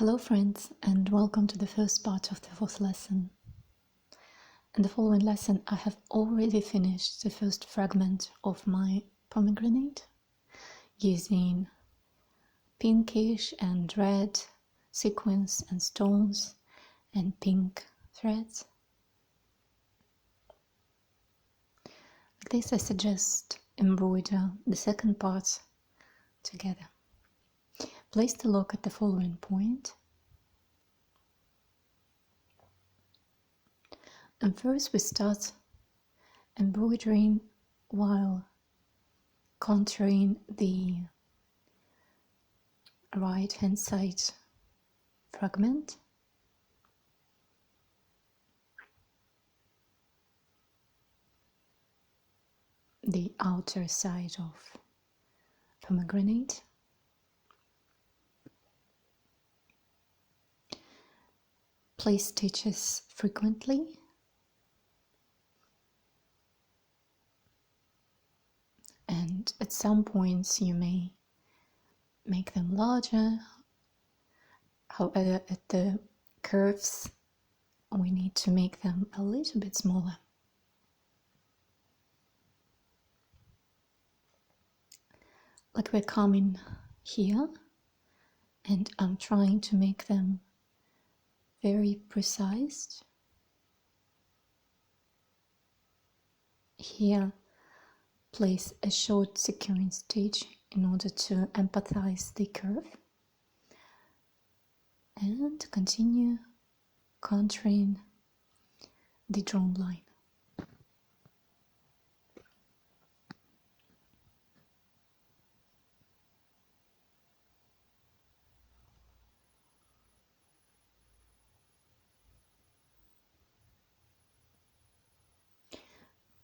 Hello friends, and welcome to the first part of the fourth lesson. In the following lesson I have already finished the first fragment of my pomegranate using pinkish and red sequins and stones and pink threads. With this I suggest embroider the second part together. Place the lock at the following point. And first we start embroidering while contouring the right hand side fragment. The outer side of pomegranate. Place stitches frequently. And at some points you may make them larger. However, at the curves we need to make them a little bit smaller. Like we're coming here, and I'm trying to make them very precise. Here, place a short securing stitch in order to empathize the curve, and continue contouring the drawn line.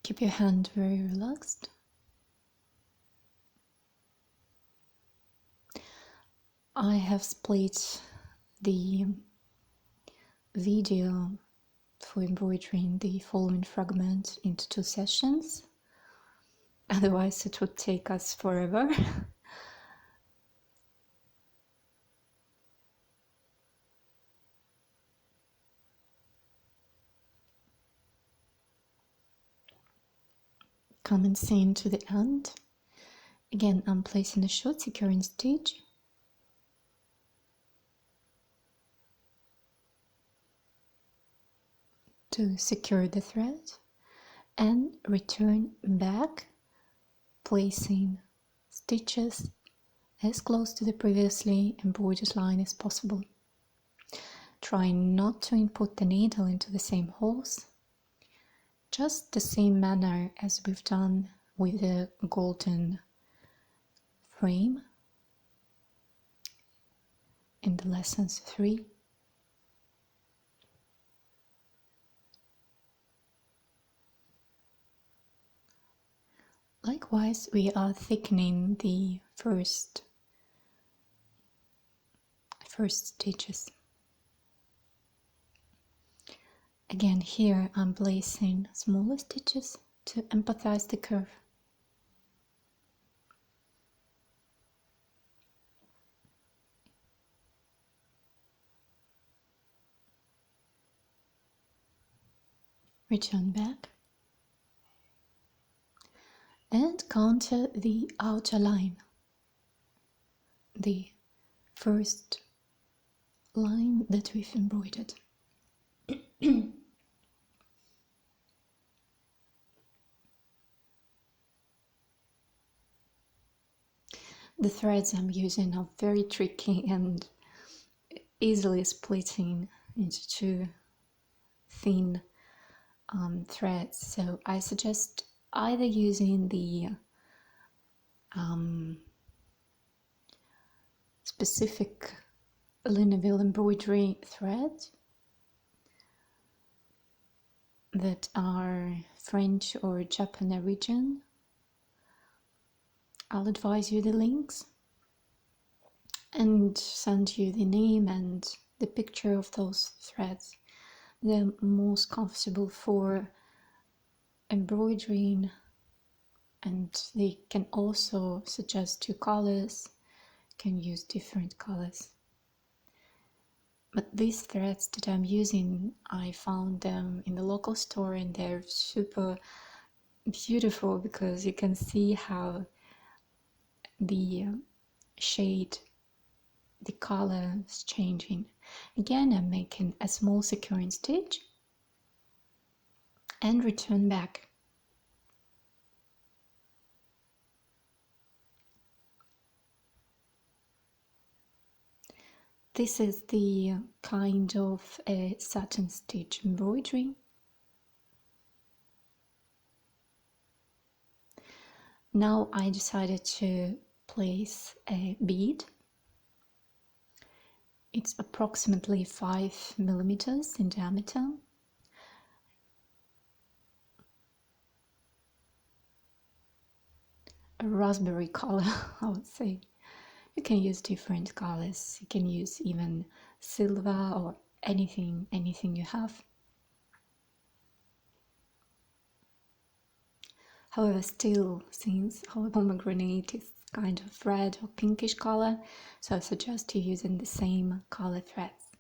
Keep your hand very relaxed. I have split the video for embroidering the following fragment into 2 sessions, otherwise it would take us forever. Commencing to the end. Again, I'm placing a short securing stitch to secure the thread and return back, placing stitches as close to the previously embroidered line as possible. Try not to input the needle into the same holes, just the same manner as we've done with the golden frame in the lessons 3. Likewise, we are thickening the first stitches. Again, here I'm placing smaller stitches to empathize the curve. Return back and counter the outer line, the first line that we've embroidered. The threads I'm using are very tricky and easily splitting into 2 thin threads, so I suggest either using the specific Luneville embroidery threads that are French or Japanese origin. I'll advise you the links and send you the name and the picture of those threads. They're most comfortable for embroidering, and they can also suggest 2 colors, can use different colors. But these threads that I'm using, I found them in the local store and they're super beautiful because you can see how the shade, the color is changing. Again, I'm making a small securing stitch and return back. This is the kind of a satin stitch embroidery. Now I decided to place a bead. It's approximately 5 millimeters in diameter. A raspberry color, I would say. You can use different colors. You can use even silver or anything you have. However, still, since our pomegranate is kind of red or pinkish color, so I suggest you using the same color threads.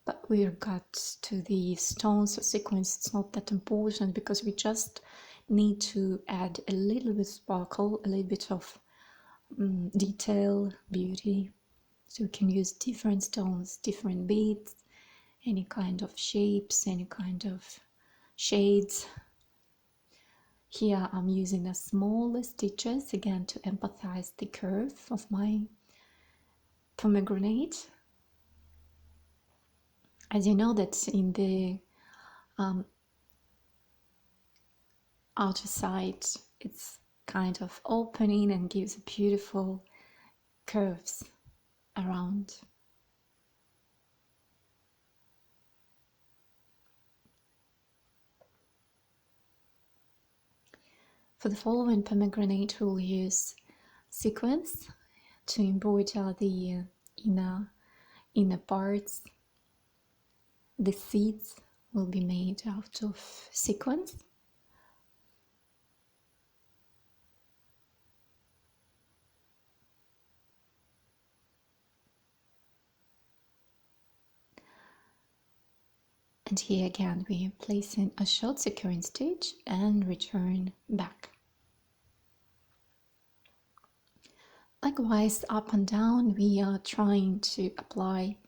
But we got to the stones or sequins, it's not that important because we just need to add a little bit of sparkle, a little bit of detail, beauty. So we can use different stones, different beads, any kind of shapes, any kind of shades. Here I'm using a small stitches again to empathize the curve of my pomegranate. As you know that in the outer side it's kind of opening and gives beautiful curves around. For the following pomegranate we'll use sequins to embroider the inner parts. The seeds will be made out of sequins. And here again we are placing a short securing stitch and return back. Likewise, up and down we are trying to apply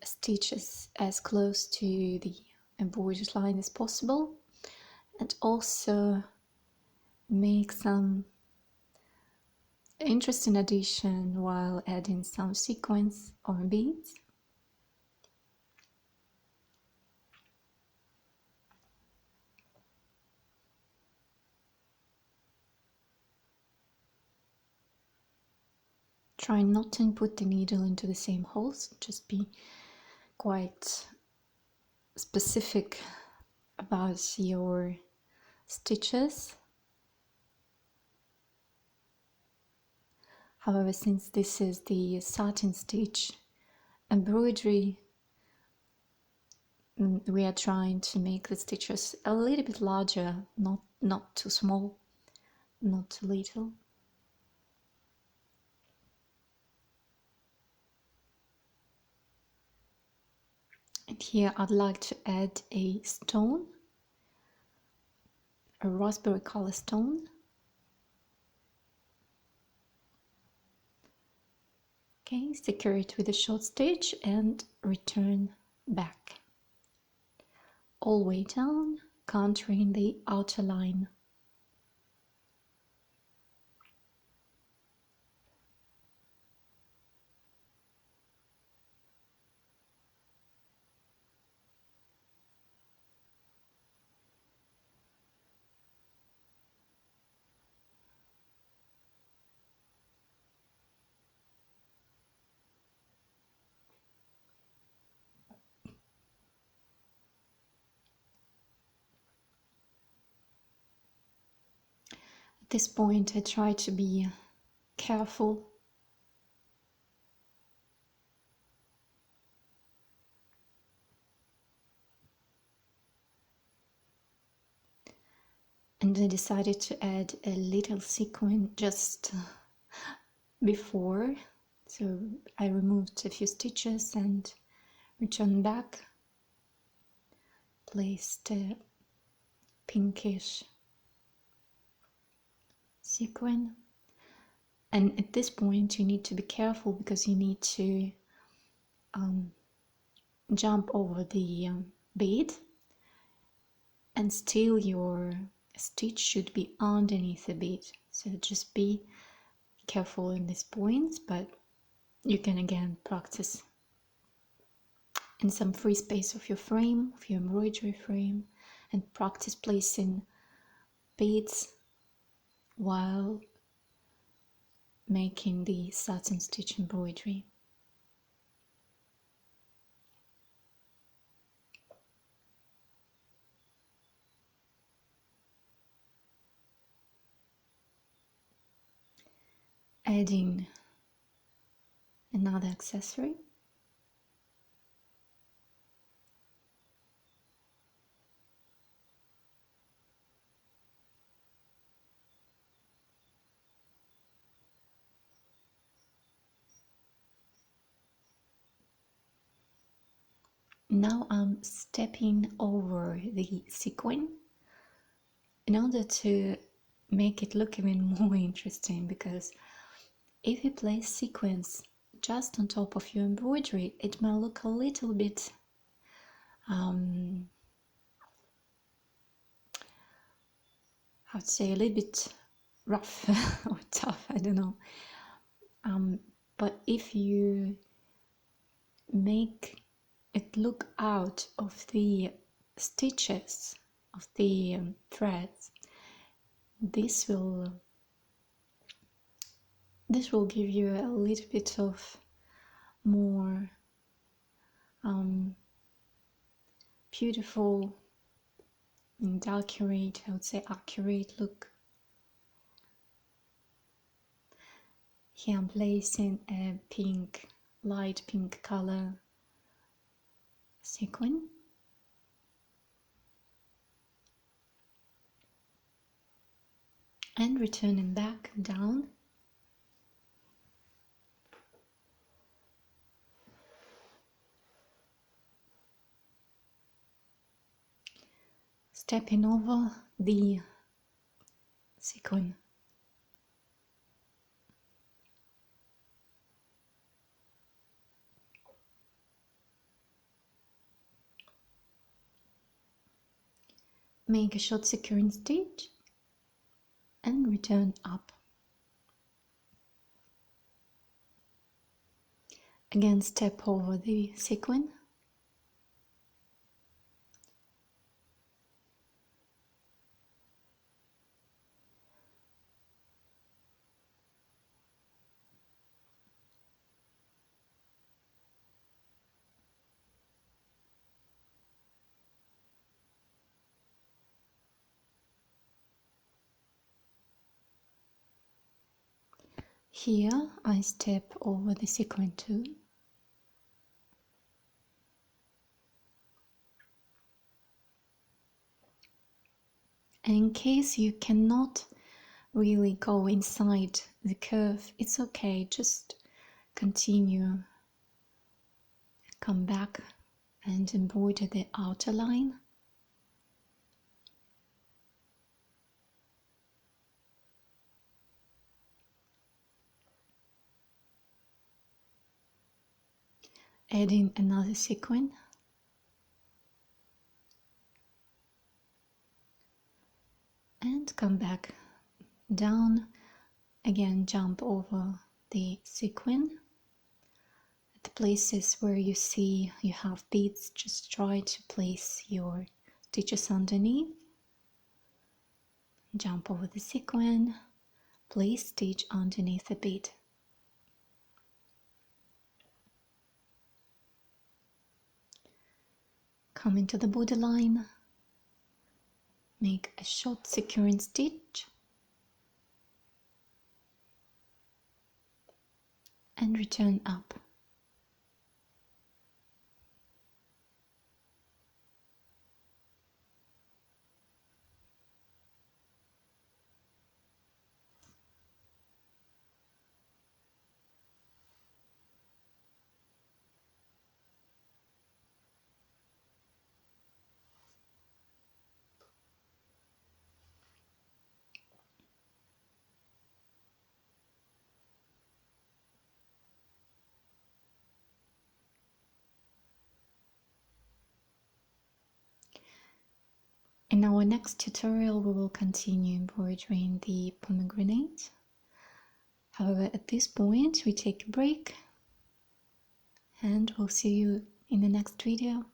stitches as close to the embroidered line as possible, and also make some interesting addition while adding some sequins or beads. Try not to put the needle into the same holes, just be quite specific about your stitches. However, since this is the satin stitch embroidery, we are trying to make the stitches a little bit larger, not too small, not too little. And here I'd like to add a stone, a raspberry color stone. Okay, secure it with a short stitch and return back. All the way down, contouring the outer line. At this point I try to be careful. And I decided to add a little sequin just before So I removed a few stitches and returned back, placed a pinkish sequin, and at this point you need to be careful because you need to jump over the bead, and still your stitch should be underneath the bead. So just be careful in these points, but you can again practice in some free space of your frame, of your embroidery frame, and practice placing beads while making the satin stitch embroidery. Adding another accessory. Now I'm stepping over the sequin in order to make it look even more interesting, because if you place sequins just on top of your embroidery, it might look a little bit I would say a little bit rough or tough, I don't know. But if you make it look out of the stitches of the threads, this will give you a little bit of more beautiful and accurate, I would say accurate look. Here I'm placing a pink, light pink color sequin. And returning back down. Stepping over the sequin. Make a short securing stitch and return up. Again, step over the sequin. Here I step over the sequin too. And in case you cannot really go inside the curve, it's okay, just continue, come back and embroider the outer line. Adding another sequin. And come back down, again jump over the sequin. At the places where you see you have beads, just try to place your stitches underneath. Jump over the sequin, place stitch underneath the bead. Come into the borderline, make a short securing stitch and return up. In our next tutorial we will continue embroidering the pomegranate. However, at this point we take a break and we'll see you in the next video.